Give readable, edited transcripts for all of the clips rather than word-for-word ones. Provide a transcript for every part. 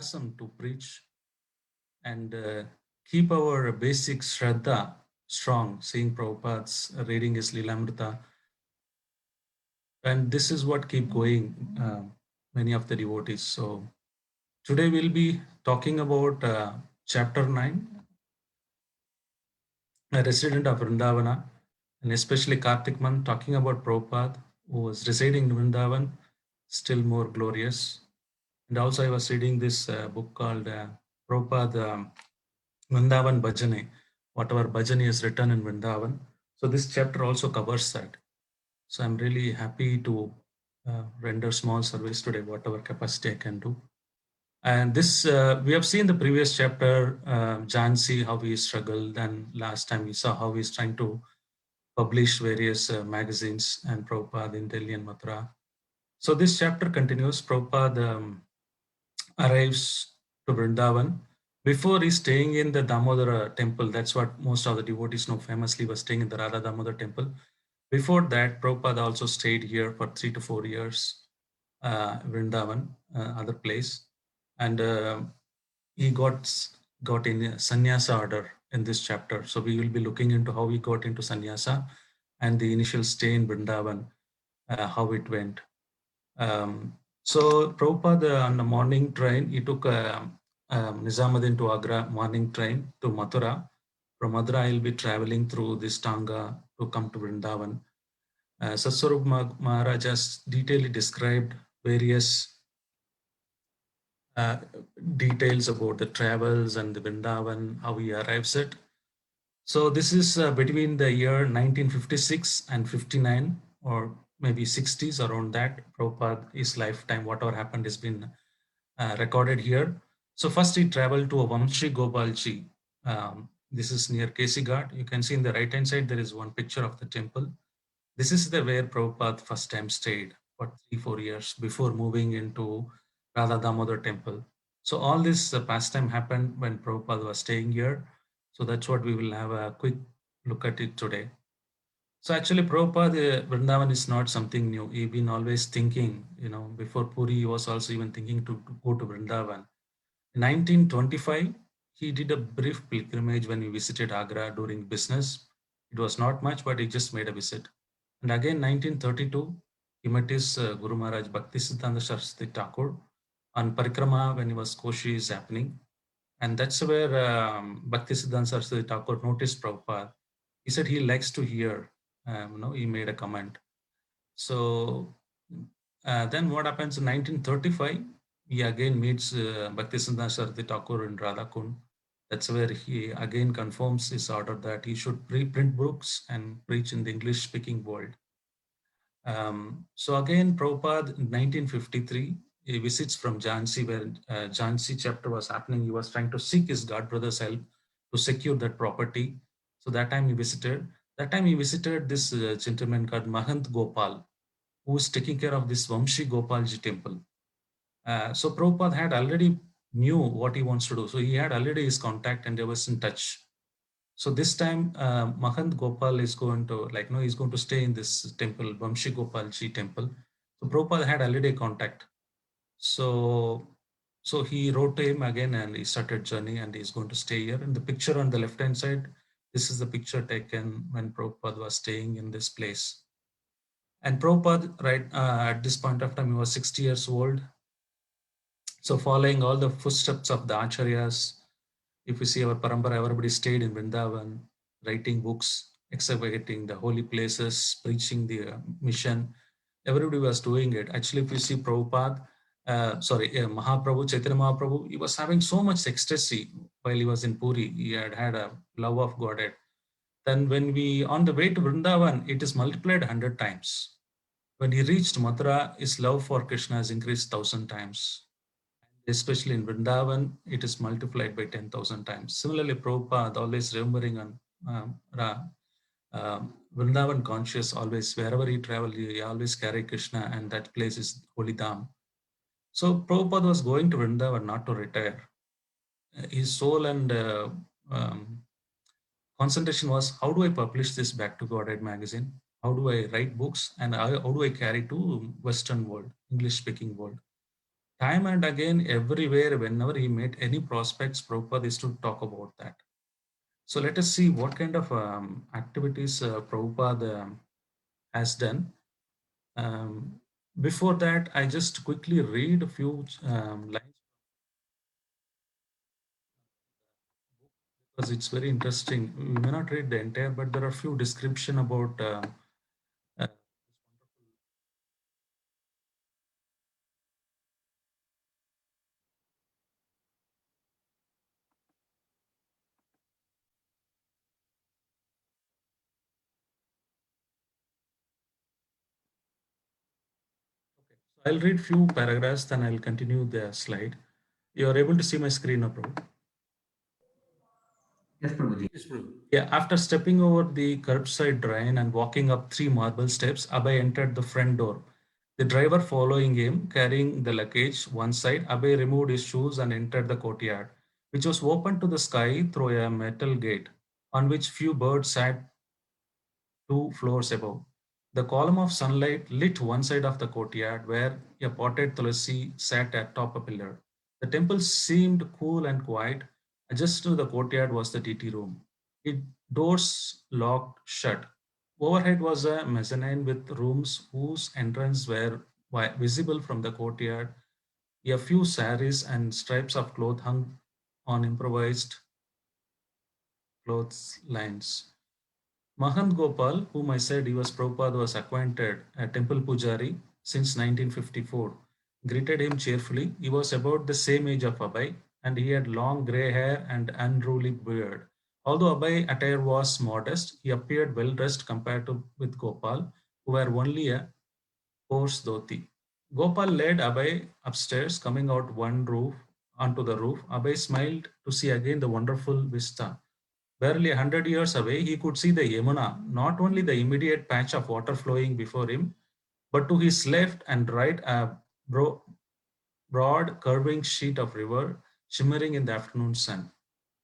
to preach and keep our basic Shraddha strong, seeing Prabhupada's reading his Lilamrita. And this is what keep going many of the devotees. So today we'll be talking about chapter 9, a resident of Vrindavana, and especially Kartik Man, talking about Prabhupada, who was residing in Vrindavan, still more glorious. And also I was reading this book called Prabhupada Vindavan Bhajana, whatever bhajan is written in Vrindavan. So this chapter also covers that. So I'm really happy to render small service today, whatever capacity I can do. And this, we have seen the previous chapter, Jansi, how he struggled. And last time we saw how he's trying to publish various magazines and Prabhupada in Delhi and Mathura. So this chapter continues. Prabhupada arrives to Vrindavan. Before he's staying in the Damodara temple, that's what most of the devotees know famously, was staying in the Radha Damodar temple. Before that, Prabhupada also stayed here for 3 to 4 years, Vrindavan, other place. And he got in a sannyasa order in this chapter. So we will be looking into how he got into sannyasa and the initial stay in Vrindavan, how it went. So Prabhupada on the morning train, he took Nizamuddin to Agra morning train to Mathura. From Mathura, he'll be traveling through this Tanga to come to Vrindavan. Satswarup Maharaj has detailedly described various details about the travels and the Vrindavan, how he arrives at. So this is between the year 1956 and 59, or maybe 60s, around that. Prabhupada, his lifetime, whatever happened has been recorded here. So first he traveled to a Vamshi Gopalji. This is near Kesi Ghat. You can see in the right hand side, there is one picture of the temple. This is the where Prabhupada first time stayed for 3-4 years before moving into Radha Damodar temple. So all this pastime happened when Prabhupada was staying here. So that's what we will have a quick look at it today. So actually Prabhupada, Vrindavan is not something new. He's been always thinking, before Puri, he was also even thinking to go to Vrindavan. In 1925, he did a brief pilgrimage when he visited Agra during business. It was not much, but he just made a visit. And again, 1932, he met his Guru Maharaj Bhaktisiddhanta Saraswati Thakur on Parikrama when he was Koshi is happening. And that's where Bhaktisiddhanta Saraswati Thakur noticed Prabhupada. He said he likes to hear, he made a comment. So then what happens in 1935, he again meets Bhaktisiddhanta Saraswati Thakur in Radhakund. That's where he again confirms his order that he should reprint books and preach in the English-speaking world. So again, Prabhupada in 1953, he visits from Jhansi, where Jhansi chapter was happening. He was trying to seek his god brother's help to secure that property. So that time he visited. That time he visited this gentleman called Mahant Gopal, who is taking care of this Vamshi Gopalji temple. So Prabhupada had already knew what he wants to do. So he had already his contact and they was in touch. So this time, Mahant Gopal is going to, he's going to stay in this temple, Vamshi Gopalji temple. So Prabhupada had already a contact. So he wrote to him again and he started journey and he's going to stay here. And the picture on the left-hand side, this is the picture taken when Prabhupada was staying in this place. And Prabhupada, right, at this point of time, he was 60 years old. So following all the footsteps of the Acharyas, if you see our parampara, everybody stayed in Vrindavan, writing books, excavating the holy places, preaching the mission. Everybody was doing it. Actually, if you see Prabhupada, Mahaprabhu, Chaitanya Mahaprabhu, he was having so much ecstasy while he was in Puri. He had a love of Godhead. Then when on the way to Vrindavan, it is multiplied 100 times. When he reached Mathura, his love for Krishna has increased 1,000 times. Especially in Vrindavan, it is multiplied by 10,000 times. Similarly, Prabhupada always remembering on Vrindavan conscious, always wherever he traveled, he always carry Krishna, and that place is Holy Dham. So Prabhupada was going to Vrindavan not to retire. His soul and concentration was, how do I publish this Back to Godhead magazine? How do I write books? And how do I carry to Western world, English speaking world? time and again, everywhere, whenever he met any prospects, Prabhupada used to talk about that. So let us see what kind of activities Prabhupada has done. Um, Before that, I just quickly read a few lines because it's very interesting. We may not read the entire, but there are a few description about uh, I'll read few paragraphs, then I'll continue the slide. You are able to see my screen now, Prabhu? Yes, Prabhuji. Yes, Prabhu. Yeah, after stepping over the curbside drain and walking up 3 marble steps, Abhay entered the front door. The driver following him, carrying the luggage one side, Abhay removed his shoes and entered the courtyard, which was open to the sky through a metal gate, on which few birds sat 2 floors above. The column of sunlight lit one side of the courtyard where a potted tulsi sat atop a pillar. The temple seemed cool and quiet. Just to the courtyard was the deity room. Its doors locked shut. Overhead was a mezzanine with rooms whose entrance were visible from the courtyard. A few saris and stripes of cloth hung on improvised clothes lines. Mahant Gopal, whom I said he was Prabhupada, was acquainted, a temple pujari since 1954, greeted him cheerfully. He was about the same age of Abhay and he had long grey hair and unruly beard. Although Abhay attire was modest, he appeared well dressed compared to with Gopal, who wore only a coarse dhoti. Gopal led Abhay upstairs, coming out one roof onto the roof. Abhay smiled to see again the wonderful vista. Barely 100 years away, he could see the Yamuna, not only the immediate patch of water flowing before him, but to his left and right, a broad, curving sheet of river shimmering in the afternoon sun.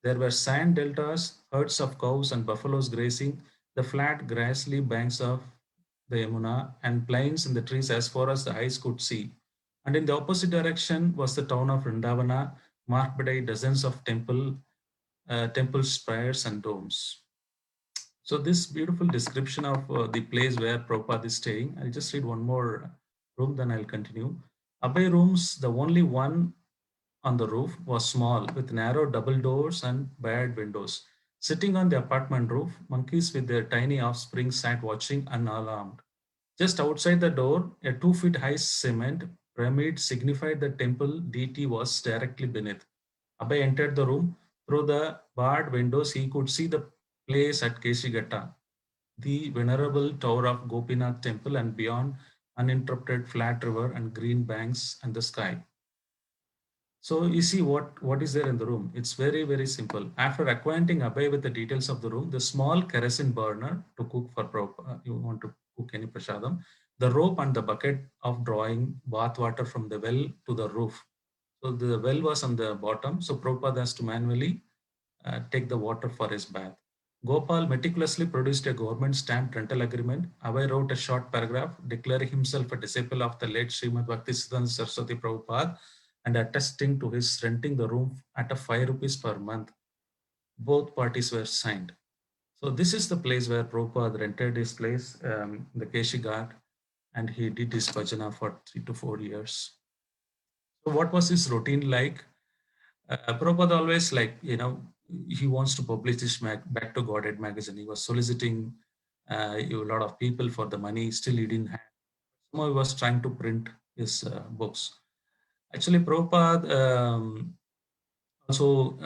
There were sand deltas, herds of cows and buffaloes grazing the flat, grassy banks of the Yamuna, and plains in the trees as far as the eyes could see. And in the opposite direction was the town of Vrindavana, marked by dozens of temple spires and domes. So this beautiful description of the place where Prabhupada is staying, I'll just read one more room, then I'll continue. Abhay rooms, the only one on the roof, was small with narrow double doors and barred windows. Sitting on the apartment roof, monkeys with their tiny offspring sat watching unalarmed. Just outside the door, a 2 feet high cement pyramid signified the temple deity was directly beneath. Abhay entered the room. Through the barred windows, he could see the place at Keshigatta, the venerable tower of Gopinath temple, and beyond, uninterrupted flat river and green banks and the sky. So you see what is there in the room. It's very, very simple. After acquainting Abhay with the details of the room, the small kerosene burner to cook for you want to cook any prasadam, the rope and the bucket of drawing bath water from the well to the roof. So the well was on the bottom, so Prabhupada has to manually take the water for his bath. Gopal meticulously produced a government stamped rental agreement. Abhay wrote a short paragraph declaring himself a disciple of the late Srimad Bhaktisiddhanta Saraswati Prabhupada and attesting to his renting the room at a 5 rupees per month. Both parties were signed. So this is the place where Prabhupada rented his place, the Keshi Ghat, and he did his bhajana for 3 to 4 years. So what was his routine like? Prabhupada always he wants to publish this Back to Godhead magazine. He was soliciting a lot of people for the money. Still, he didn't have. Somehow he was trying to print his books. Actually, Prabhupada also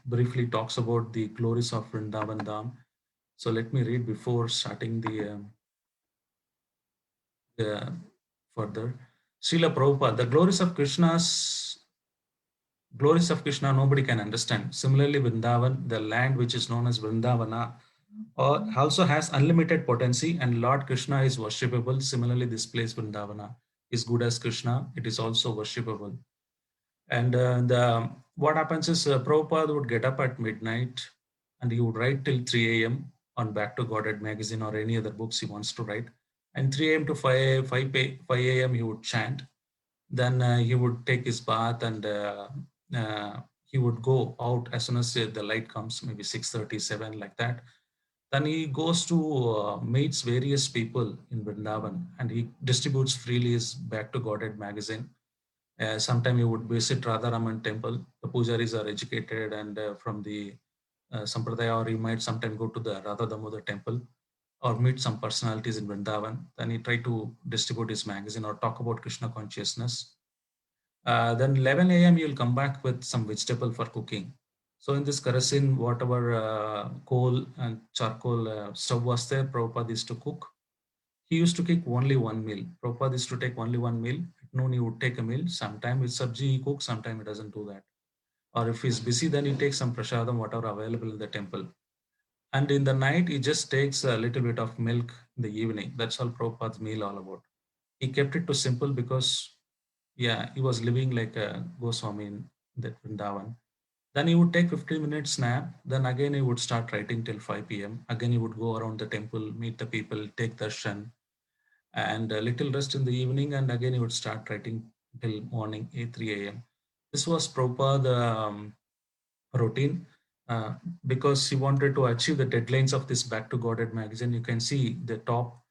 briefly talks about the glories of Vrindavan Dham. So let me read before starting the further. Srila Prabhupada, the glories of Krishna nobody can understand. Similarly, Vrindavan, the land which is known as Vrindavana, also has unlimited potency, and Lord Krishna is worshipable. Similarly, this place Vrindavana is good as Krishna, it is also worshipable. And the what happens is Prabhupada would get up at midnight and he would write till 3 a.m. on Back to Godhead magazine or any other books he wants to write. And 3 a.m. to 5 a.m. he would chant. Then he would take his bath and he would go out as soon as the light comes, maybe 6:37 like that. Then he goes to meets various people in Vrindavan and he distributes freely his Back to Godhead magazine. Sometime he would visit Radharaman temple. The pujaris are educated and from the Sampradaya, or he might sometime go to the Radha Damodar temple or meet some personalities in Vrindavan. Then he try to distribute his magazine or talk about Krishna consciousness. Then 11 a.m. you'll come back with some vegetable for cooking. So in this kerosene, whatever coal and charcoal stove was there, Prabhupada used to cook. He used to cook only one meal. Prabhupada used to take only one meal. At noon, he would take a meal. Sometime with sabji he cooks, sometime he doesn't do that. Or if he's busy, then he takes some prasadam, whatever available in the temple. And in the night, he just takes a little bit of milk in the evening. That's all Prabhupada's meal all about. He kept it too simple because, yeah, he was living like a Goswami in that Vrindavan. Then he would take 15 minutes nap. Then again he would start writing till 5 p.m. Again he would go around the temple, meet the people, take darshan, and a little rest in the evening. And again he would start writing till morning 8, 3 a.m. This was Prabhupada routine because he wanted to achieve the deadlines of this Back to Godhead magazine. You can see the top,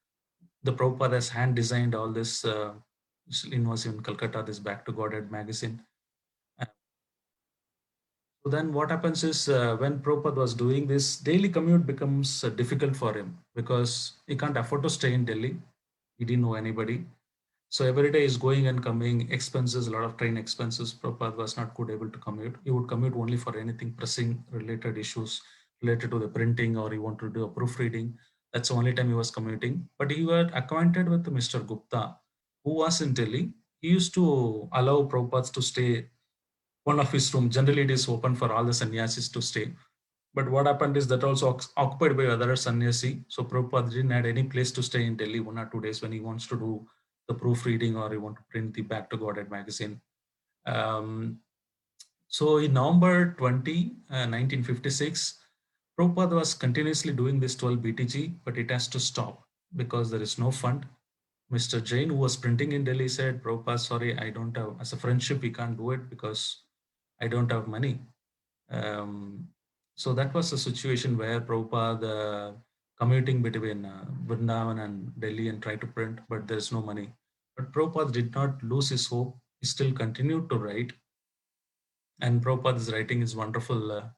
the Prabhupada has hand designed all this. It was in Calcutta, this Back to Godhead magazine. So then what happens is when Prabhupada was doing this, daily commute becomes difficult for him because he can't afford to stay in Delhi. He didn't know anybody. So every day is going and coming, expenses, a lot of train expenses. Prabhupada was not good able to commute. He would commute only for anything pressing related issues related to the printing, or he wanted to do a proofreading. That's the only time he was commuting. But he was acquainted with Mr. Gupta, who was in Delhi. He used to allow Prabhupada to stay one of his room. Generally, it is open for all the sannyasis to stay. But what happened is that also occupied by other sannyasi. So Prabhupada didn't have any place to stay in Delhi 1 or 2 days when he wants to do the proofreading or he want to print the Back to Godhead magazine. Um, so in November 20, 1956, Prabhupada was continuously doing this 12 BTG, but it has to stop because there is no fund. Mr. Jain, who was printing in Delhi, said, Prabhupada, sorry, I don't have, as a friendship, we can't do it because I don't have money. Um, so that was a situation where Prabhupada commuting between Vrindavan and Delhi and try to print, but there's no money. But Prabhupada did not lose his hope. He still continued to write. And Prabhupada's writing is wonderful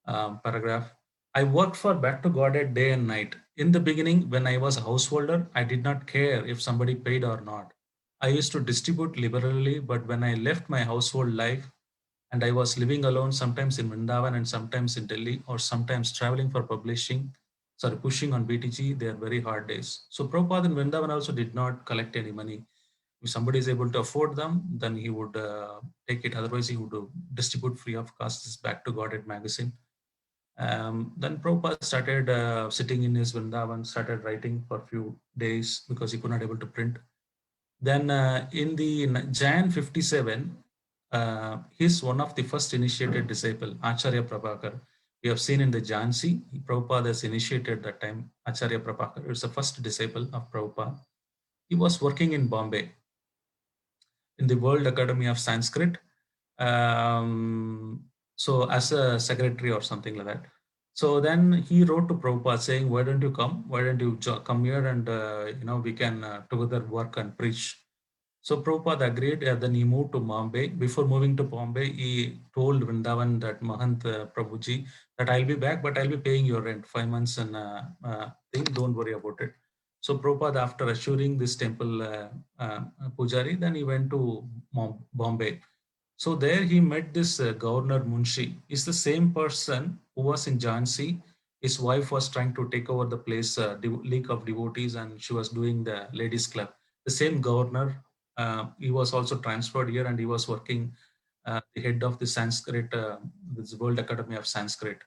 paragraph. I worked for Back to Godhead day and night. In the beginning, when I was a householder, I did not care if somebody paid or not. I used to distribute liberally, but when I left my household life, and I was living alone, sometimes in Vindavan and sometimes in Delhi, or sometimes traveling for publishing, sorry, pushing on BTG. They are very hard days. So Prabhupada in Vindavan also did not collect any money. If somebody is able to afford them, then he would take it. Otherwise, he would distribute free of cost this Back to Godhead magazine. Then Prabhupada started sitting in his Vrindavan, started writing for a few days because he could not able to print. Then in the Jan 57, he's one of the first initiated disciple, Acharya Prabhakar. We have seen in the Jhansi, Prabhupada has initiated that time, Acharya Prabhakar. It's the first disciple of Prabhupada. He was working in Bombay in the World Academy of Sanskrit. So as a secretary or something like that. So then he wrote to Prabhupada saying, why don't you come? Why don't you come here and, we can together work and preach. So Prabhupada agreed. Then he moved to Bombay. Before moving to Bombay, he told Vrindavan that Mahant Prabhuji that I'll be back, but I'll be paying your rent 5 months and thing. Don't worry about it. So Prabhupada, after assuring this temple pujari, then he went to Bombay. So there he met this Governor Munshi. Is the same person who was in Jhansi. His wife was trying to take over the place, League of Devotees, and she was doing the ladies club. The same governor, he was also transferred here, and he was working the head of the Sanskrit, this World Academy of Sanskrit.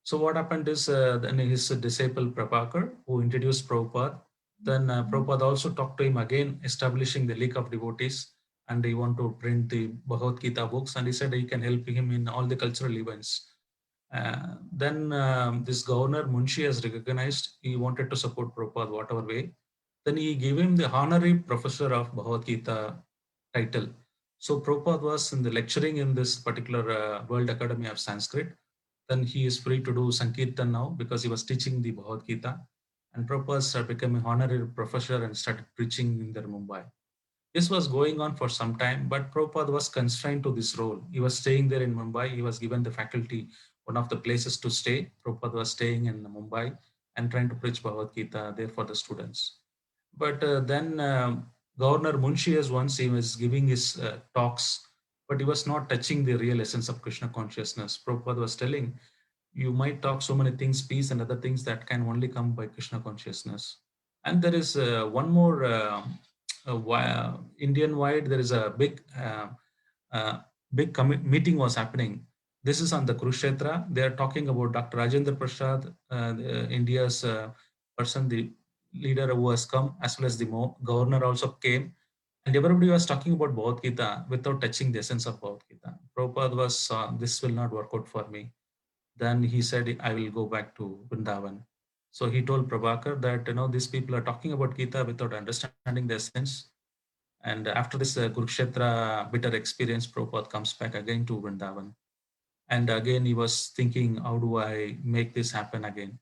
So what happened is then his disciple Prabhakar, who introduced Prabhupada, then Prabhupada also talked to him again, establishing the League of Devotees, and he want to print the Bhagavad Gita books, and he said he can help him in all the cultural events. Then this governor Munshi has recognized he wanted to support Prabhupada whatever way. Then he gave him the honorary professor of Bhagavad Gita title. So Prabhupada was in the lecturing in this particular World Academy of Sanskrit. Then he is free to do Sankirtan now because he was teaching the Bhagavad Gita. And Prabhupada became an honorary professor and started preaching in the Mumbai. This was going on for some time, but Prabhupada was constrained to this role. He was staying there in Mumbai. He was given the faculty, one of the places to stay. Prabhupada was staying in Mumbai and trying to preach Bhagavad Gita there for the students. But then Governor Munshi, once he was giving his talks, but he was not touching the real essence of Krishna consciousness. Prabhupada was telling, you might talk so many things, peace and other things that can only come by Krishna consciousness. And there is one more Indian wide, there is a uh, meeting was happening. This is on the Kurukshetra. They are talking about Dr. Rajendra Prasad, India's person, the leader who has come, as well as the governor also came. And everybody was talking about Bhagavad Gita without touching the essence of Bhagavad Gita. Prabhupada was, this will not work out for me. Then he said, I will go back to Vrindavan. So he told Prabhakar that, these people are talking about Gita without understanding the essence. And after this Kurukshetra bitter experience, Prabhupada comes back again to Vrindavan. And again, he was thinking, how do I make this happen again?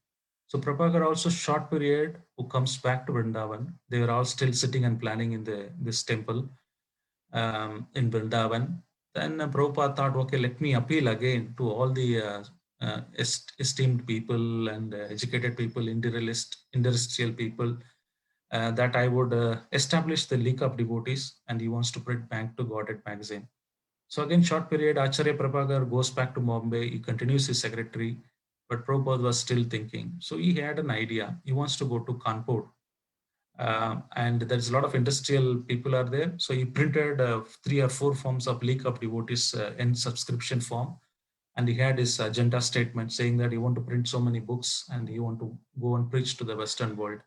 So Prabhakar also short period who comes back to Vrindavan. They were all still sitting and planning in this temple in Vrindavan. Then Prabhupada thought, okay, let me appeal again to all the esteemed people and educated people, industrial people, that I would establish the League of Devotees, and he wants to print Bank to Godhead magazine. So again, short period, Acharya Prabhakar goes back to Bombay. He continues his secretary, but Prabhupada was still thinking. So he had an idea. He wants to go to Kanpur, and there's a lot of industrial people are there. So he printed 3 or 4 forms of League of Devotees in subscription form, and he had his agenda statement saying that he want to print so many books and he want to go and preach to the Western world.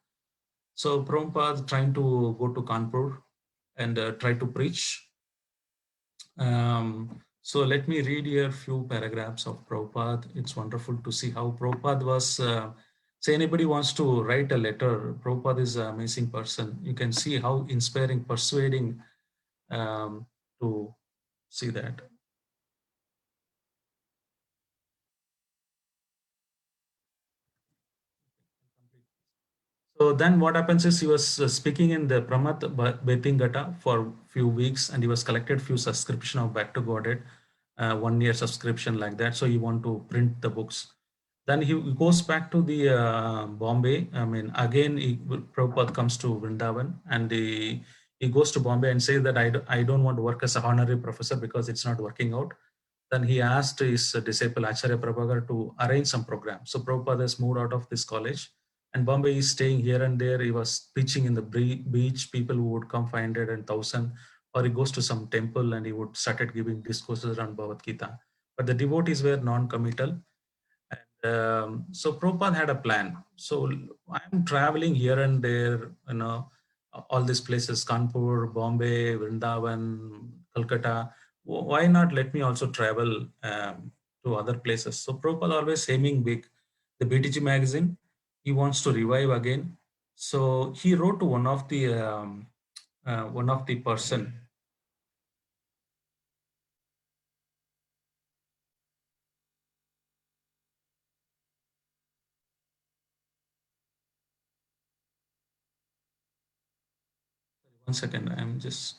So Prabhupada trying to go to Kanpur and try to preach. So let me read here a few paragraphs of Prabhupada. It's wonderful to see how Prabhupada was. Say anybody wants to write a letter, Prabhupada is an amazing person. You can see how inspiring, persuading to see that. So then what happens is he was speaking in the Pramat Betingata for few weeks, and he was collected few subscription of Back to Godhead, 1 year subscription like that. So he want to print the books. Then he goes back to the Bombay. I mean, again, Prabhupada comes to Vrindavan, and he goes to Bombay and says that I don't want to work as a honorary professor because it's not working out. Then he asked his disciple Acharya Prabhakar to arrange some program. So Prabhupada has moved out of this college, and Bombay is staying here and there. He was preaching in the beach. People who would come 500 and 1,000, or he goes to some temple and he would started giving discourses on Bhagavad Gita. But the devotees were non-committal. And so Prabhupada had a plan. So I'm traveling here and there, all these places, Kanpur, Bombay, Vrindavan, Calcutta. Why not let me also travel to other places? So Prabhupada always aiming big. The BTG magazine, he wants to revive again. So he wrote to one of the person. One second, I'm just.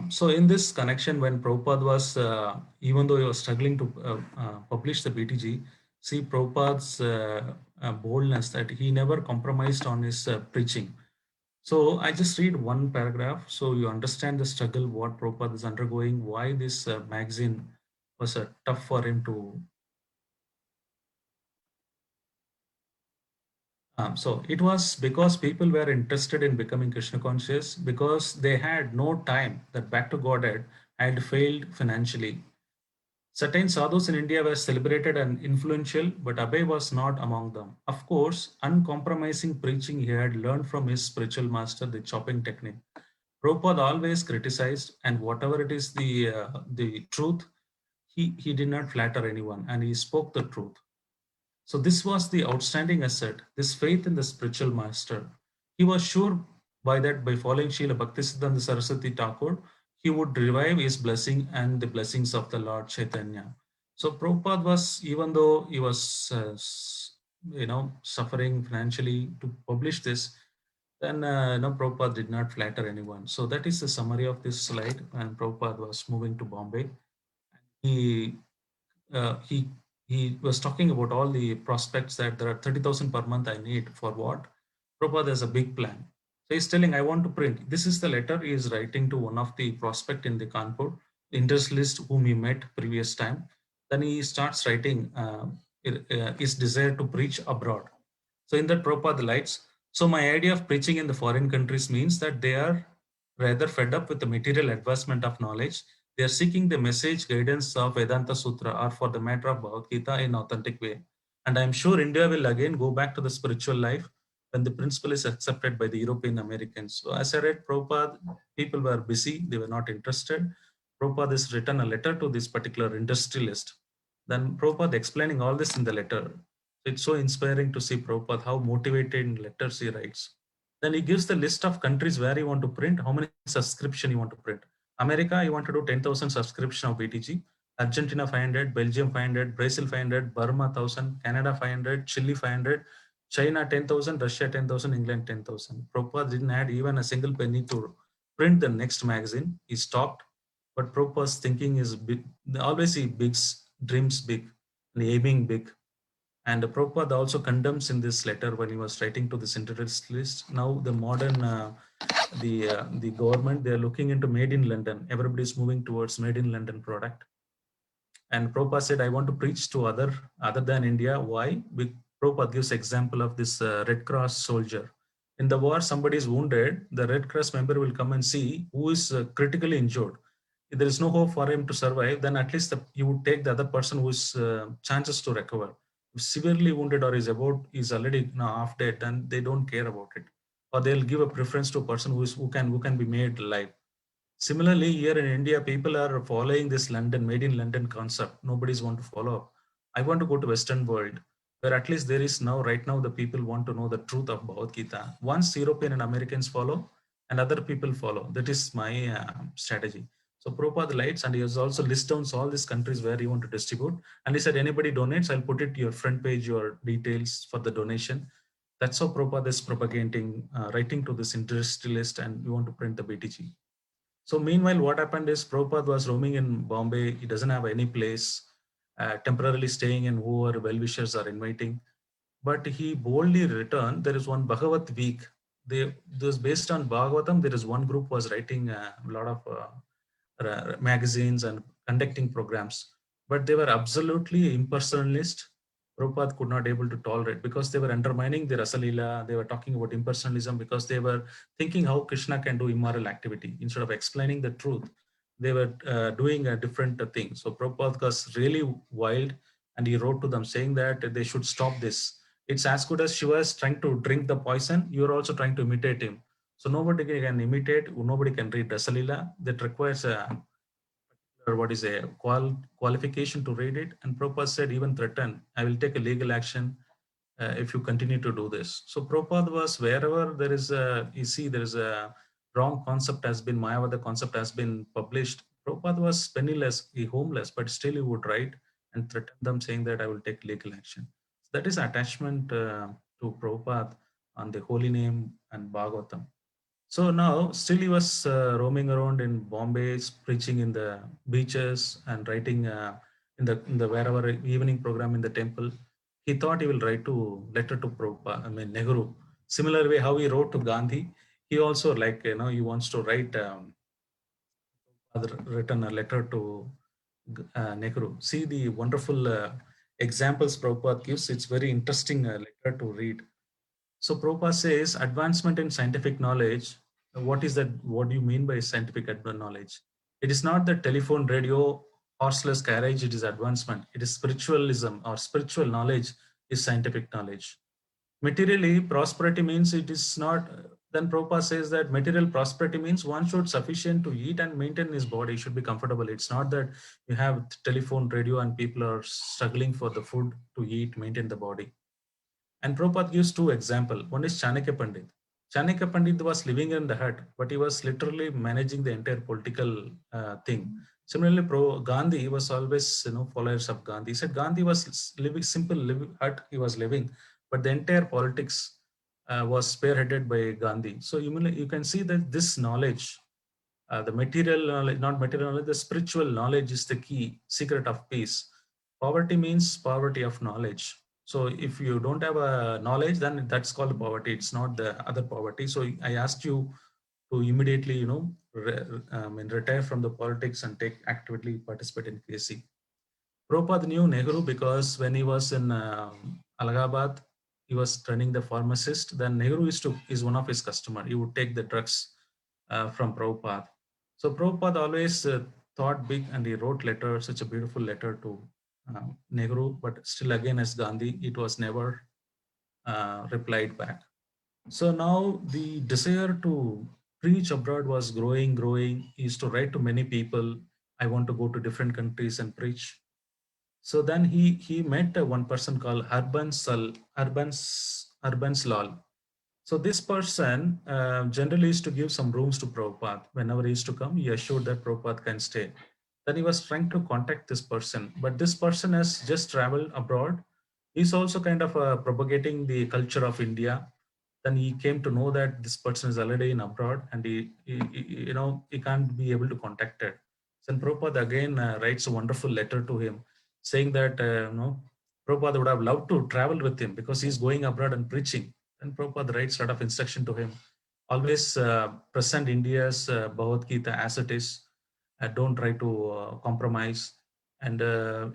So in this connection, when Prabhupada was, even though he was struggling to publish the BTG, see Prabhupada's boldness that he never compromised on his preaching. So I just read one paragraph so you understand the struggle, what Prabhupada is undergoing, why this magazine was tough for him to. So it was because people were interested in becoming Krishna conscious because they had no time that Back to Godhead had failed financially. Certain sadhus in India were celebrated and influential, but Abhay was not among them. Of course, uncompromising preaching he had learned from his spiritual master, the chopping technique. Prabhupada always criticized, and whatever it is the truth, he did not flatter anyone, and he spoke the truth. So this was the outstanding asset, this faith in the spiritual master. He was sure By that, by following Srila Bhaktisiddhanta Saraswati Thakur, he would revive his blessing and the blessings of the Lord Chaitanya. So Prabhupada was, even though he was, suffering financially to publish this, then Prabhupada did not flatter anyone. So that is the summary of this slide. And Prabhupada was moving to Bombay. He uh, he he was talking about all the prospects that there are 30,000 per month I need for what? Prabhupada has a big plan. So he's telling, I want to print. This is the letter he is writing to one of the prospect in the Kanpur, industrialist whom he met previous time. Then he starts writing his desire to preach abroad. So in that Prabhupada lights, so my idea of preaching in the foreign countries means that they are rather fed up with the material advancement of knowledge. They are seeking the message guidance of Vedanta Sutra or for the matter of Bhagavad Gita in authentic way. And I'm sure India will again go back to the spiritual life when the principle is accepted by the European Americans. So as I read Prabhupada, people were busy, they were not interested. Prabhupada has written a letter to this particular industrialist. Then Prabhupada explaining all this in the letter. It's so inspiring to see Prabhupada, how motivated in letters he writes. Then he gives the list of countries where you want to print, how many subscription you want to print. America, you want to do 10,000 subscription of BTG. Argentina 500, Belgium 500, Brazil 500, Burma 1,000, Canada 500, Chile 500, China 10,000, Russia 10,000, England 10,000. Prabhupada didn't add even a single penny to print the next magazine. He stopped. But Prabhupada's thinking is big. Always he bigs, dreams big, and aiming big. And Prabhupada also condemns in this letter when he was writing to this interest list. Now the modern, the government, they are looking into made in London. Everybody is moving towards made in London product. And Prabhupada said, I want to preach to other than India. Why? Prabhupada gives example of this Red Cross soldier. In the war, somebody is wounded. The Red Cross member will come and see who is critically injured. If there is no hope for him to survive, then at least you would take the other person who is chances to recover. If severely wounded or is already half dead, then they don't care about it, or they'll give a preference to a person who can be made alive. Similarly, here in India, people are following this London, made in London concept. Nobody's want to follow up. I want to go to Western world, where at least there is now, right now, the people want to know the truth of Bhagavad Gita. Once European and Americans follow, and other people follow. That is my strategy. So Prabhupada lights, and he has also list down all these countries where you want to distribute. And he said, anybody donates, I'll put it to your front page, your details for the donation. That's how Prabhupada is propagating, writing to this industrialist, and we want to print the BTG. So meanwhile, what happened is Prabhupada was roaming in Bombay. He doesn't have any place, temporarily staying in whoever well-wishers are inviting. But he boldly returned. There is one Bhagavat week. This based on Bhagavatam. There is one group was writing a lot of magazines and conducting programs, but they were absolutely impersonalist. Prabhupada could not able to tolerate because they were undermining the Rasalila. They were talking about impersonalism because they were thinking how Krishna can do immoral activity. Instead of explaining the truth, they were doing a different thing. So Prabhupada was really wild, and he wrote to them saying that they should stop this. It's as good as Shiva is trying to drink the poison, you're also trying to imitate him. So nobody can imitate, nobody can read Rasalila. That requires a what is a qualification to read it. And Prabhupada said, even threatened, I will take a legal action if you continue to do this. So Prabhupada was wherever there is a, you see, there is a wrong concept has been, Mayavada concept has been published. Prabhupada was penniless, he homeless, but still he would write and threaten them saying that I will take legal action. So that is attachment to Prabhupada on the holy name and Bhagavatam. So now, still he was roaming around in Bombay, preaching in the beaches and writing in the wherever evening program in the temple. He thought he will write to letter to Prabhupada, I mean Nehru. Similar way how he wrote to Gandhi, he also he wants to write written a letter to Nehru. See the wonderful examples Prabhupada gives. It's very interesting letter to read. So Prabhupada says advancement in scientific knowledge. What is that? What do you mean by scientific knowledge? It is not the telephone, radio, horseless carriage. It is advancement. It is spiritualism, or spiritual knowledge is scientific knowledge. Materially, prosperity means it is not. Then Prabhupada says that material prosperity means one should sufficient to eat and maintain his body, should be comfortable. It's not that you have telephone, radio, and people are struggling for the food to eat, maintain the body. And Prabhupada gives two examples. One is Chanakya Pandit. Chanakya Pandit was living in the hut, but he was literally managing the entire political thing. Similarly, Gandhi was always, followers of Gandhi. He said Gandhi was living simple hut he was living, but the entire politics was spearheaded by Gandhi. So you can see that this knowledge, the material knowledge, not material knowledge, the spiritual knowledge is the key secret of peace. Poverty means poverty of knowledge. So if you don't have a knowledge, then that's called poverty. It's not the other poverty. So I asked you to immediately, retire from the politics and take actively participate in KC. Prabhupada knew Nehru because when he was in Allahabad, he was training the pharmacist. Then Nehru is one of his customer. He would take the drugs from Prabhupada. So Prabhupada always thought big, and he wrote letter, such a beautiful letter to Nehru, but still again as Gandhi, it was never replied back. So now the desire to preach abroad was growing. He used to write to many people, I want to go to different countries and preach. So then he met one person called Harbans Lal. So this person generally used to give some rooms to Prabhupada. Whenever he used to come, he assured that Prabhupada can stay. Then he was trying to contact this person, but this person has just traveled abroad. He's also kind of propagating the culture of India. Then he came to know that this person is already in abroad, and he can't be able to contact it. Then Prabhupada again writes a wonderful letter to him, saying that Prabhupada would have loved to travel with him because he's going abroad and preaching. Then Prabhupada writes a lot of instruction to him. Always present India's Bhagavad Gita as it is. Don't try to compromise. And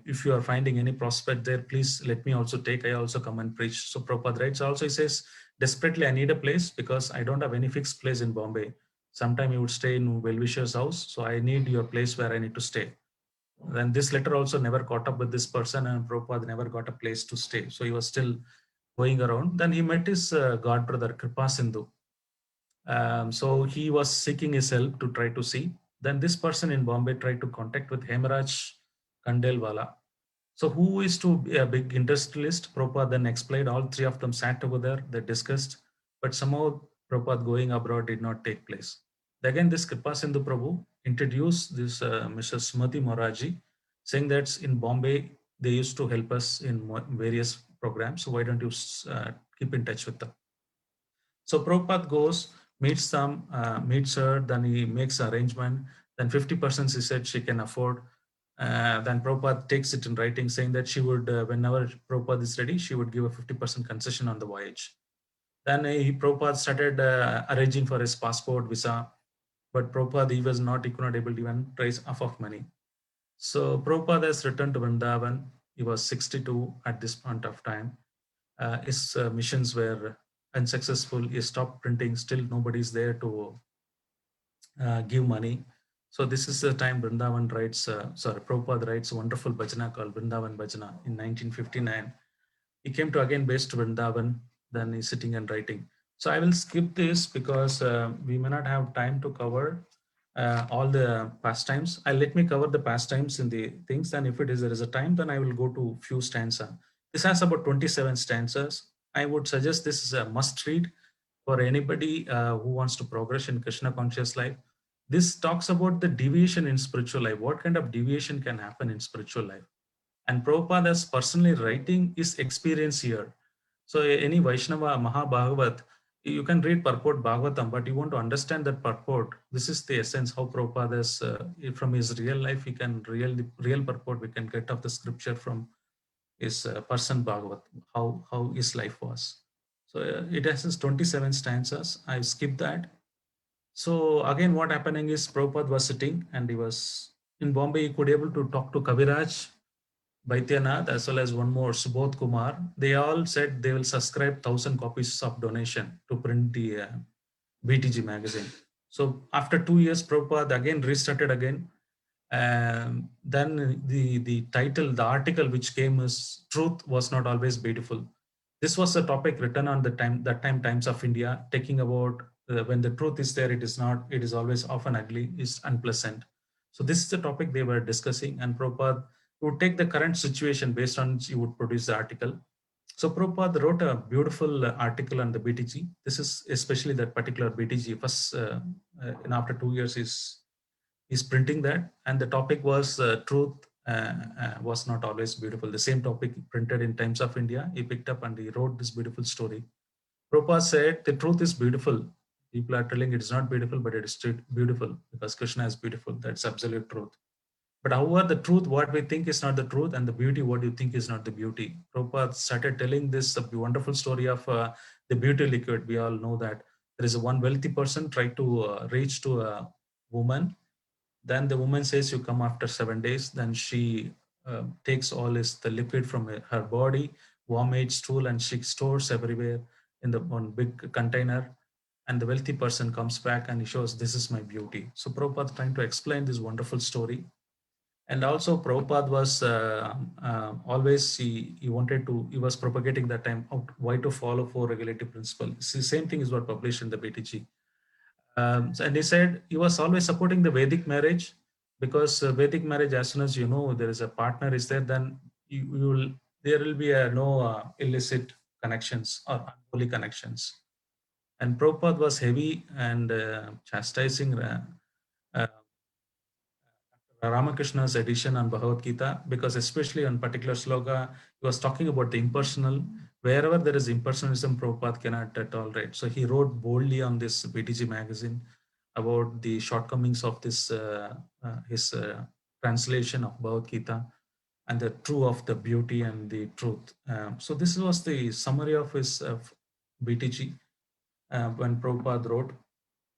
if you are finding any prospect there, please let me also take. I also come and preach. So Prabhupada writes also, he says, desperately, I need a place because I don't have any fixed place in Bombay. Sometime you would stay in well-wisher's house. So I need your place where I need to stay. Then this letter also never caught up with this person, and Prabhupada never got a place to stay. So he was still going around. Then he met his god brother, Kripa Sindhu. So he was seeking his help to try to see. Then this person in Bombay tried to contact with Hemaraj Kandelwala. So who is to be a big industrialist? Prabhupada then explained, all three of them sat over there, they discussed, but somehow Prabhupada going abroad did not take place. Again, this Kripa Sindhu Prabhu introduced this Mr. Sumati Moraji, saying that in Bombay, they used to help us in various programs. So why don't you keep in touch with them? So Prabhupada goes, meets her, then he makes arrangement. Then 50% she said she can afford. Then Prabhupada takes it in writing, saying that she would, whenever Prabhupada is ready, she would give a 50% concession on the voyage. Then Prabhupada started arranging for his passport, visa, but Prabhupada, he could not able to even raise enough of money. So Prabhupada has returned to Vrindavan. He was 62 at this point of time. His missions were unsuccessful. He stopped printing. Still, nobody's there to give money. So this is the time Prabhupada writes a wonderful bhajana called Vrindavan Bhajana in 1959. He came to again base to Vrindavan. Then he's sitting and writing. So I will skip this because we may not have time to cover all the pastimes. Let me cover the pastimes in the things. And if there is a time, then I will go to few stanza. This has about 27 stanzas. I would suggest this is a must read for anybody who wants to progress in Krishna conscious life. This talks about the deviation in spiritual life. What kind of deviation can happen in spiritual life? And Prabhupada is personally writing his experience here. So any Vaishnava Mahabhagavat, you can read purport Bhagavatam, but you want to understand that purport. This is the essence how Prabhupada is from his real life. He can real purport we can get of the scripture from his person Bhagavat, how his life was. So it has 27 stanzas. I skipped that. So again, what happening is Prabhupada was sitting and he was in Bombay. He could able to talk to Kaviraj, Baityanath, as well as one more, Subodh Kumar. They all said they will subscribe 1,000 copies of donation to print the BTG magazine. So after 2 years, Prabhupada again restarted again. Then the title, the article which came is "Truth Was Not Always Beautiful." This was a topic written on that time Times of India, taking about when the truth is there, it is not. It is always often ugly, is unpleasant. So this is the topic they were discussing, and Prabhupada would take the current situation based on which he would produce the article. So Prabhupada wrote a beautiful article on the BTG. This is especially that particular BTG. First, and after 2 years, he's printing that, and the topic was truth was not always beautiful. The same topic printed in Times of India. He picked up and he wrote this beautiful story. Prabhupada said, the truth is beautiful. People are telling it's not beautiful, but it is still beautiful because Krishna is beautiful. That's absolute truth. But however, the truth, what we think is not the truth, and the beauty, what you think is not the beauty. Prabhupada started telling this wonderful story of the beauty liquid. We all know that there is a one wealthy person tried to reach to a woman. Then the woman says, "You come after 7 days." Then she takes all this the liquid from her body, vomit, stool, and she stores everywhere in the one big container. And the wealthy person comes back and he shows, "This is my beauty." So Prabhupada trying to explain this wonderful story. And also Prabhupada was always he wanted to he was propagating that time of why to follow four regulative principle. See, same thing is what published in the BTG. And he said he was always supporting the Vedic marriage because Vedic marriage, as soon as you know there is a partner is there, then you will there will be no illicit connections or unholy connections. And Prabhupada was heavy and chastising uh, Ramakrishna's edition on Bhagavad Gita, because especially on particular sloka, he was talking about the impersonal. Wherever there is impersonalism, Prabhupada cannot tolerate. So he wrote boldly on this BTG magazine about the shortcomings of this his translation of Bhagavad Gita and the true of the beauty and the truth. So this was the summary of his BTG when Prabhupada wrote.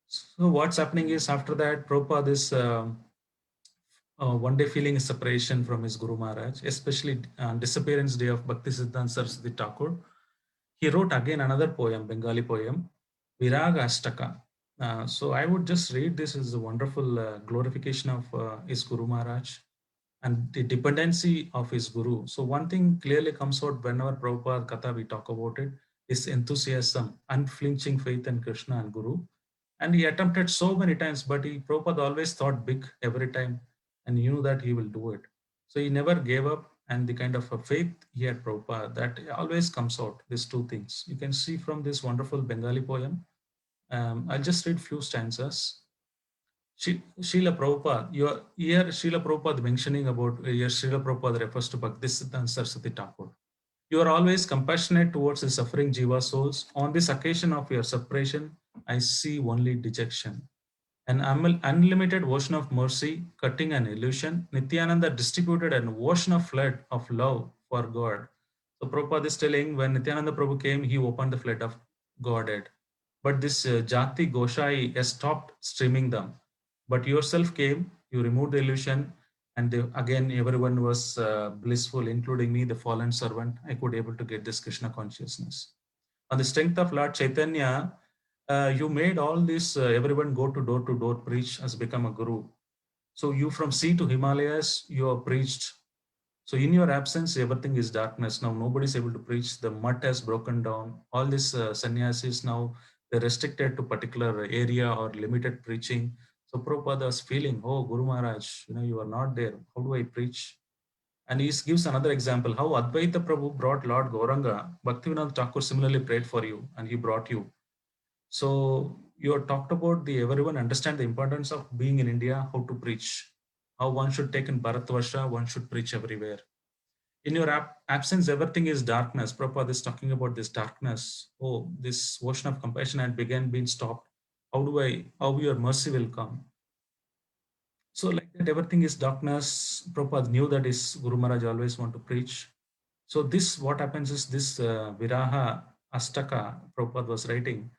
So what's happening is after that, Prabhupada is one day feeling a separation from his Guru Maharaj, especially on disappearance day of Bhakti Siddhanta Saraswati Thakur. He wrote again another poem, Bengali poem, Viraga Ashtaka. So I would just read this as a wonderful glorification of his Guru Maharaj and the dependency of his Guru. So one thing clearly comes out whenever Prabhupada Katha we talk about it is enthusiasm, unflinching faith in Krishna and Guru. And he attempted so many times, but Prabhupada always thought big every time and knew that he will do it. So he never gave up, and the kind of a faith he had Prabhupada, that always comes out, these two things. You can see from this wonderful Bengali poem. I'll just read few stanzas. Srila Prabhupada, you hear Srila Prabhupada mentioning about, here Srila Prabhupada refers to Bhaktisiddhanta Saraswati Thakur. You are always compassionate towards the suffering jiva souls. On this occasion of your separation, I see only dejection. An unlimited ocean of mercy, cutting an illusion. Nityananda distributed an ocean of flood of love for God. So Prabhupada is telling when Nityananda Prabhu came, he opened the flood of Godhead. But this Jati Goshai has stopped streaming them. But yourself came, you removed the illusion, and again everyone was blissful, including me, the fallen servant. I could able to get this Krishna consciousness. On the strength of Lord Chaitanya, you made all this, everyone go to door preach has become a guru. So you from sea to Himalayas, you have preached. So in your absence, everything is darkness. Now nobody is able to preach. The mud has broken down. All these sannyasis now, they're restricted to particular area or limited preaching. So Prabhupada was feeling, oh, Guru Maharaj, you are not there. How do I preach? And he gives another example, how Advaita Prabhu brought Lord Gauranga. Bhaktivinoda Thakur similarly prayed for you and he brought you. So you have talked about the everyone understand the importance of being in India, how to preach, how one should take in Bharatvarsha, one should preach everywhere. In your absence, everything is darkness. Prabhupada is talking about this darkness. Oh, this ocean of compassion had begun being stopped. How your mercy will come? So like that, everything is darkness. Prabhupada knew that his Guru Maharaj always want to preach. So this, what happens is this Viraha Astaka Prabhupada was writing.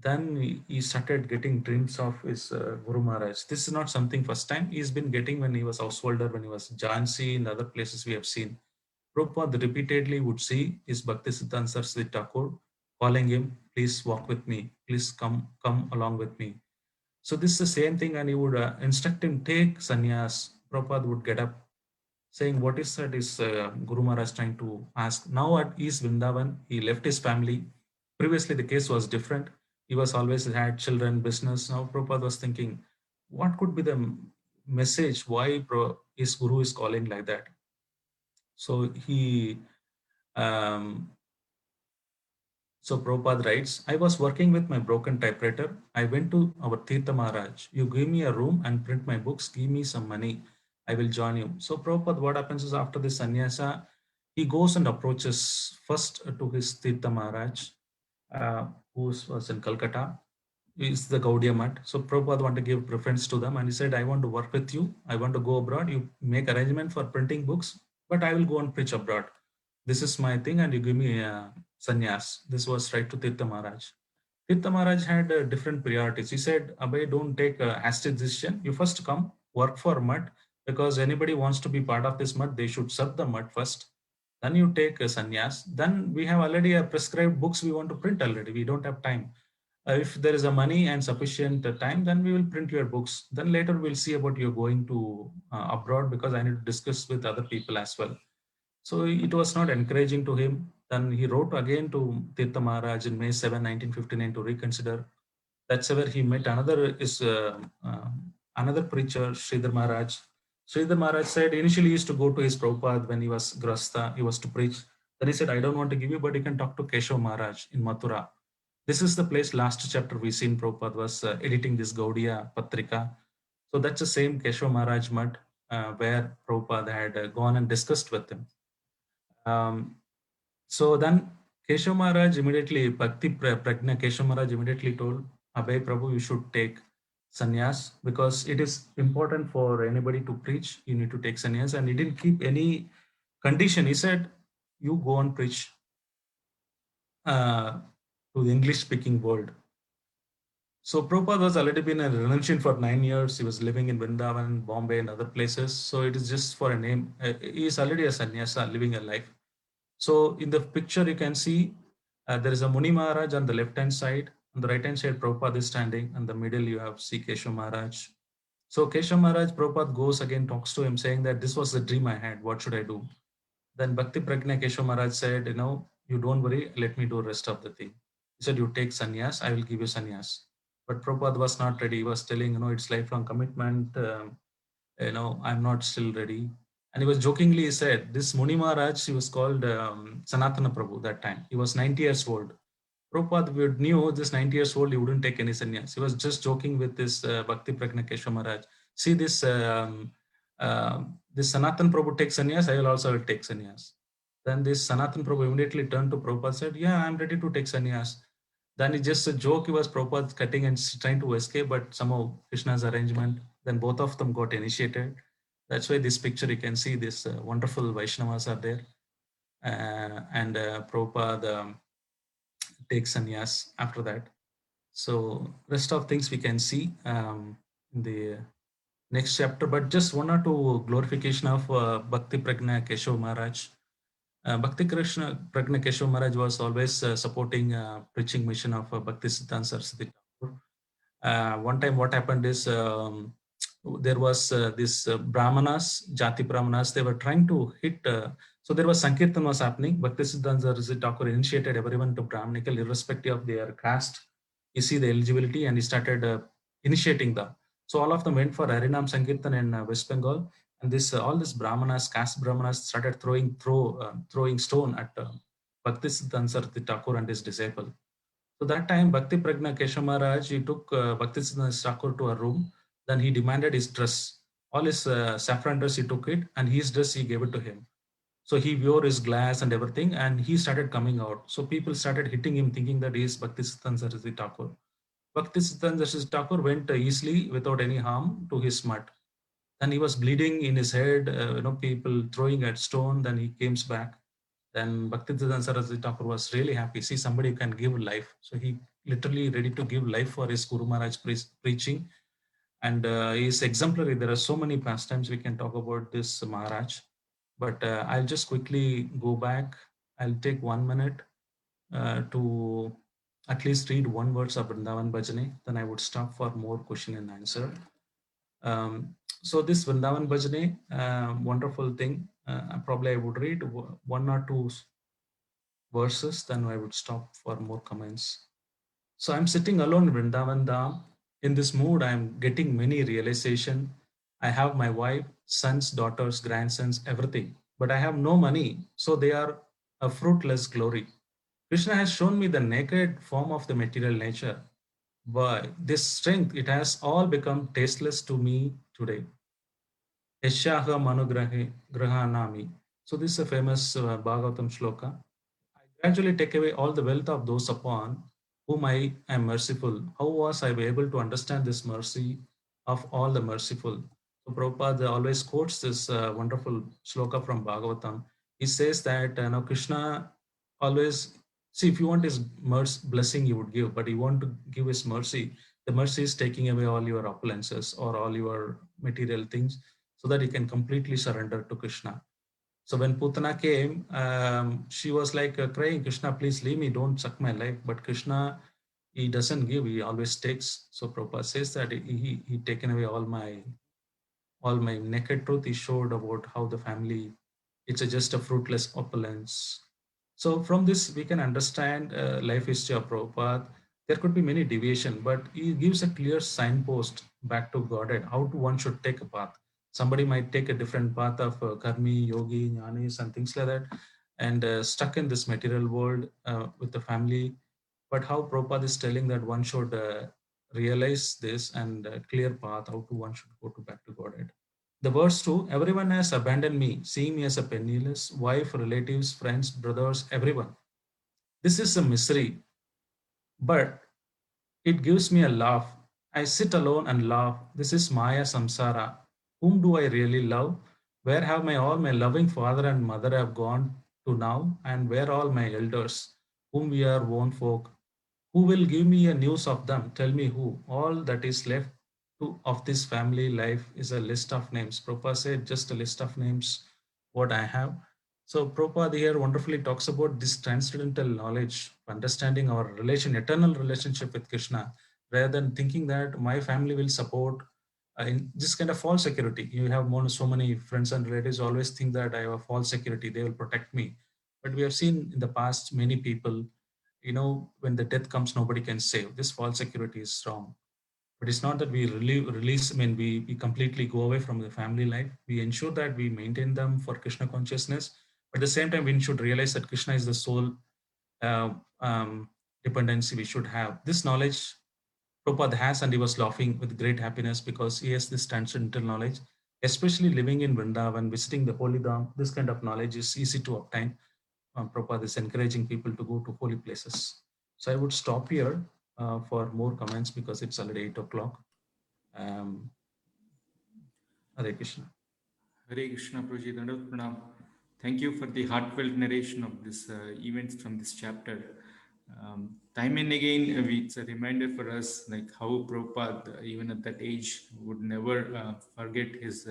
Then he started getting dreams of his Guru Maharaj. This is not something first time. He's been getting when he was householder, when he was Jhansi, in other places we have seen. Prabhupada repeatedly would see his Bhakti Siddhanta Saraswati Thakur calling him, please walk with me, please come along with me. So this is the same thing, and he would instruct him, take sannyas. Prabhupada would get up saying, what is that is Guru Maharaj trying to ask? Now at East Vindavan, he left his family. Previously, the case was different. He was always had children, business. Now Prabhupada was thinking, what could be the message? Why his Guru is calling like that? So he So Prabhupada writes, I was working with my broken typewriter. I went to our Tirtha Maharaj. You give me a room and print my books, give me some money. I will join you. So Prabhupada, what happens is after this sannyasa, he goes and approaches first to his Tirtha Maharaj, uh, who was in Calcutta. Is the Gaudiya Mutt. So Prabhupada want to give preference to them and he said, I want to work with you. I want to go abroad. You make arrangement for printing books, but I will go and preach abroad. This is my thing and you give me sannyas. This was right to Tirtha Maharaj. Tirtha Maharaj had different priorities. He said, Abhay, don't take a hasty decision. You first come, work for Mutt, because anybody wants to be part of this Mutt, they should serve the Mutt first. Then you take a sannyas. Then we have already prescribed books we want to print already. We don't have time. If there is a money and sufficient time, then we will print your books. Then later we'll see about you going to abroad, because I need to discuss with other people as well. So it was not encouraging to him. Then he wrote again to Tirtha Maharaj in May 7, 1959 to reconsider. That's where he met another preacher, Sridhar Maharaj. Sridhar Maharaj said initially he used to go to his Prabhupada when he was Grasta, he was to preach. Then he said, I don't want to give you, but you can talk to Keshav Maharaj in Mathura. This is the place last chapter we seen Prabhupada was editing this Gaudiya Patrika. So that's the same Keshav Maharaj Mutt where Prabhupada had gone and discussed with him. So then Keshav Maharaj immediately, Pragna Keshav Maharaj immediately told Abhay Prabhu, you should take sannyas because it is important for anybody to preach. You need to take sannyas, and he didn't keep any condition. He said, you go and preach uh, to the English speaking world. So Prabhupada was already been a renunciant for 9 years. He was living in Vrindavan, Bombay, and other places. So it is just for a name. He is already a sannyasa living a life. So in the picture, you can see there is a Muni Maharaj on the left-hand side. On the right-hand side, Prabhupada is standing. In the middle, you have C. Keshav Maharaj. So Keshav Maharaj, Prabhupada goes again, talks to him, saying that this was the dream I had. What should I do? Then Bhakti Pragna Keshav Maharaj said, you don't worry. Let me do the rest of the thing. He said, you take sannyas. I will give you sannyas. But Prabhupada was not ready. He was telling, it's lifelong commitment. I'm not still ready. And he was jokingly said, this Muni Maharaj, he was called Sanatana Prabhu that time. He was 90 years old. Prabhupada knew this 90 years old, he wouldn't take any sannyas. He was just joking with this Bhakti Pragna Keshav Maharaj. See this Sanatan Prabhu takes sannyas, I will also take sannyas. Then this Sanatan Prabhu immediately turned to Prabhupada and said, yeah, I'm ready to take sannyas. Then it's just a joke. He was Prabhupada cutting and trying to escape, but somehow Krishna's arrangement, then both of them got initiated. That's why this picture, you can see this wonderful Vaishnavas are there. And Prabhupada takes sannyas after that. So rest of things we can see in the next chapter, but just one or two glorification of Bhakti Pragna Keshav Maharaj. Bhakti Krishna Pragna Keshav Maharaj was always supporting preaching mission of Bhakti Siddhanta Saraswati Thakur. One time what happened is there was this Brahmanas, Jati Brahmanas, they were trying to hit, so there was Sankirtan was happening. Bhakti Siddhanta Saraswati Thakur initiated everyone to Brahmanical irrespective of their caste. You see the eligibility and he started initiating them. So all of them went for Harinam Sankirtan in West Bengal, and this all these Brahmanas, caste Brahmanas started throwing stone at Bhakti Siddhanta Saraswati Thakur and his disciple. So that time, Bhakti Pragna Keshav Maharaj, he took Bhakti Siddhanta Thakur to a room. Then he demanded his dress. All his saffron dress, he took it, and his dress, he gave it to him. So he wore his glass and everything, and he started coming out. So people started hitting him, thinking that he is Bhakti Siddhanta Saraswati Thakur. Bhakti Siddhanta Saraswati Thakur went easily without any harm to his mat. Then he was bleeding in his head, people throwing at stone. Then he came back. Then Bhaktisiddhanta Saraswati Thakur was really happy. See, somebody can give life. So he literally ready to give life for his Guru Maharaj preaching. And he is exemplary. There are so many pastimes we can talk about this Maharaj. But I'll just quickly go back. I'll take 1 minute to at least read one verse of Vrindavan Bhajana. Then I would stop for more question and answer. So this Vindavan Bhajana, wonderful thing. Probably I would read one or two verses, then I would stop for more comments. So I'm sitting alone in Vrindavan Dham. In this mood, I'm getting many realization. I have my wife, sons, daughters, grandsons, everything, but I have no money, so they are a fruitless glory. Krishna has shown me the naked form of the material nature. Why? This strength, it has all become tasteless to me today. Yashaha Grahanami. So this is a famous Bhagavatam shloka. I gradually take away all the wealth of those upon whom I am merciful. How was I able to understand this mercy of all the merciful? So Prabhupada always quotes this wonderful shloka from Bhagavatam. He says that now Krishna always, see, if you want his blessing, you would give, but you want to give his mercy. The mercy is taking away all your opulences or all your material things so that you can completely surrender to Krishna. So when Putana came, she was like crying, Krishna, please leave me, don't suck my life. But Krishna, he doesn't give, he always takes. So Prabhupada says that he taken away all my naked truth. He showed about how the family, it's just a fruitless opulence. So from this, we can understand life history of Prabhupada. There could be many deviation, but he gives a clear signpost back to Godhead, how to one should take a path. Somebody might take a different path of karmi, yogi, jnanis, and things like that, and stuck in this material world with the family. But how Prabhupada is telling that one should realize this and clear path, how to one should go to back to Godhead. The verse 2, everyone has abandoned me, seeing me as a penniless, wife, relatives, friends, brothers, everyone. This is a misery, but it gives me a laugh. I sit alone and laugh. This is Maya Samsara. Whom do I really love? Where have all my loving father and mother have gone to now? And where all my elders, whom we are own folk? Who will give me a news of them? Tell me who. All that is left of this family life is a list of names. Prabhupada said just a list of names, what I have. So Prabhupada here wonderfully talks about this transcendental knowledge, understanding our relation, eternal relationship with Krishna, rather than thinking that my family will support in this kind of false security. You have so many friends and relatives always think that I have a false security, they will protect me. But we have seen in the past many people, when the death comes, nobody can save. This false security is wrong. But it's not that we release, I mean, we completely go away from the family life. We ensure that we maintain them for Krishna consciousness. But at the same time, we should realize that Krishna is the sole uh, dependency we should have. This knowledge Prabhupada has, and he was laughing with great happiness because he has this transcendental knowledge, especially living in Vrindavan, visiting the holy dham. This kind of knowledge is easy to obtain. Prabhupada is encouraging people to go to holy places. So I would stop here for more comments because it's already 8 o'clock. Um, Hare Krishna. Hare Krishna, Prabhuji, Dandavat Pranam. Thank you for the heartfelt narration of this events from this chapter. Time and again, it's a reminder for us like how Prabhupada, even at that age, would never forget his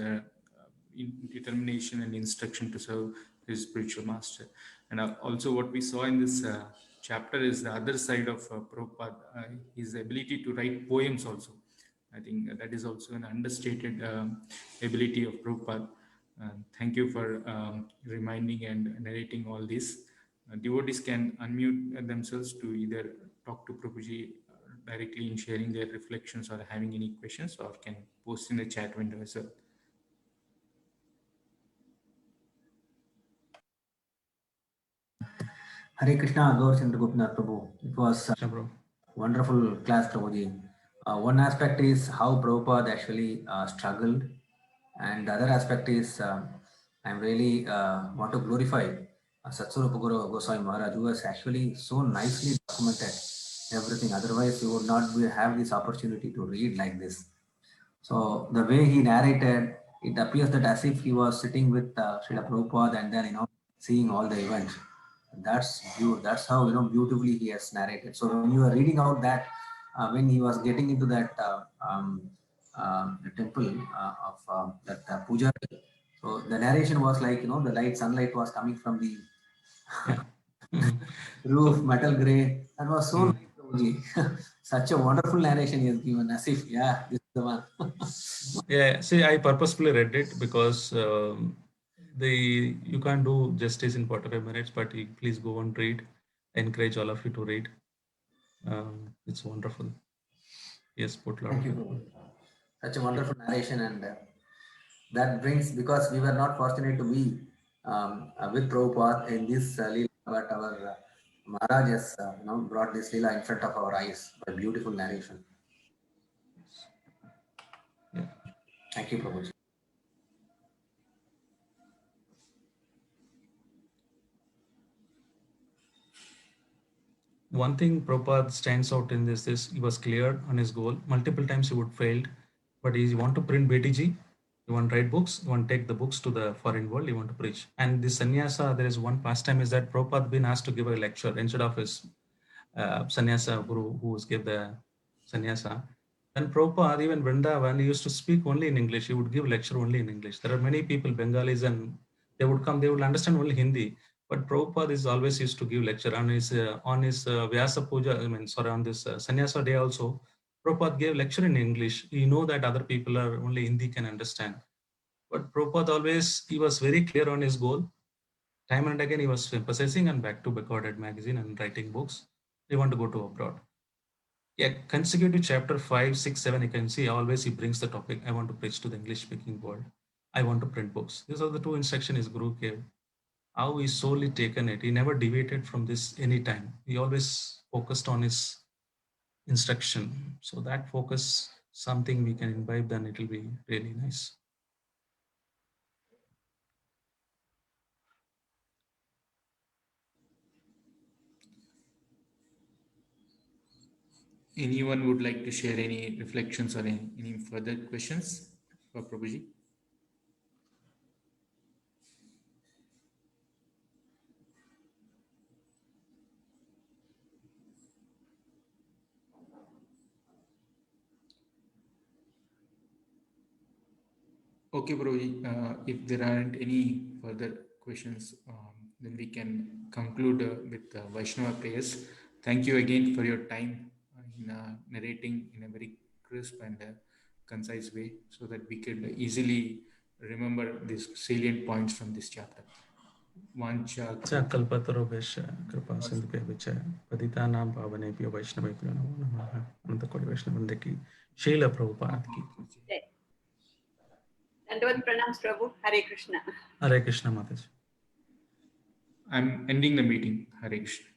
determination and instruction to serve his spiritual master. And also, what we saw in this chapter is the other side of Prabhupada, his ability to write poems also. I think that is also an understated ability of Prabhupada. Thank you for reminding and narrating all this. Devotees can unmute themselves to either talk to Prabhuji directly in sharing their reflections or having any questions, or can post in the chat window as well. Hare Krishna, Gaur Chandra Gopinath Prabhu. It was Krishna, bro. wonderful class, Prabhuji. One aspect is how Prabhupada actually struggled, and the other aspect is I'm really want to glorify Satsurupa Guru Goswami Maharaj, who has actually so nicely documented everything. Otherwise, we would not have this opportunity to read like this. So the way he narrated, it appears that as if he was sitting with Srila Prabhupada and then seeing all the events. That's how beautifully he has narrated. So when you are reading out that when he was getting into that the temple of that puja, so the narration was like the sunlight was coming from the Yeah. Mhm. roof, So, metal gray. That was so mm, nice, Prabhuji. Such a wonderful narration he has given, as if this is the one. yeah, see, I purposefully read it because you can't do justice in 45 minutes, but you please go and read. I encourage all of you to read. It's wonderful. Yes, put a lot Thank of you, effort. Prabhu. Such a wonderful narration, and that brings, because we were not fortunate to be with Prabhupada in this Leela, but our Maharaj has brought this Leela in front of our eyes by beautiful narration. Yeah. Thank you, Prabhuji. One thing Prabhupada stands out in this is he was clear on his goal. Multiple times he would failed, but he want to print BTG, you want to write books, you want to take the books to the foreign world, you want to preach. And this sannyasa, there is one pastime is that Prabhupada been asked to give a lecture instead of his sannyasa guru who gave the sannyasa. And Prabhupada, even Vrindavan, he used to speak only in English. He would give lecture only in English. There are many people, Bengalis, and they would come, they would understand only Hindi. But Prabhupada is always used to give lecture on his Vyasa Puja, on this sannyasa day also. Prabhupada gave lecture in English. He know that other people are only Hindi can understand. But Prabhupada always, he was very clear on his goal. Time and again, he was emphasizing and back to recorded magazine and writing books. They want to go to abroad. Yeah, consecutive chapter 5, 6, 7, you can see always he brings the topic. I want to preach to the English speaking world. I want to print books. These are the two instructions his guru gave. How he solely taken it. He never deviated from this any time. He always focused on his instruction. So that focus, something we can imbibe, then it will be really nice. Anyone would like to share any reflections or any further questions for Prabhuji? Okay, Prabhuji, if there aren't any further questions, then we can conclude with Vaishnava prayers. Thank you again for your time in narrating in a very crisp and concise way so that we could easily remember these salient points from this chapter. Vancha कल्पतरुभ्यश्च कृपा सिन्धुभ्यश्च पतितानां पावनेभ्यो वैष्णवेभ्यो नमो नमः अनन्तकोटि वैष्णववृन्द की शील प्रभुपाद की Dandavat pranams, Prabhu. Hare Krishna. Hare Krishna Mataji. I'm ending the meeting. Hare Krishna.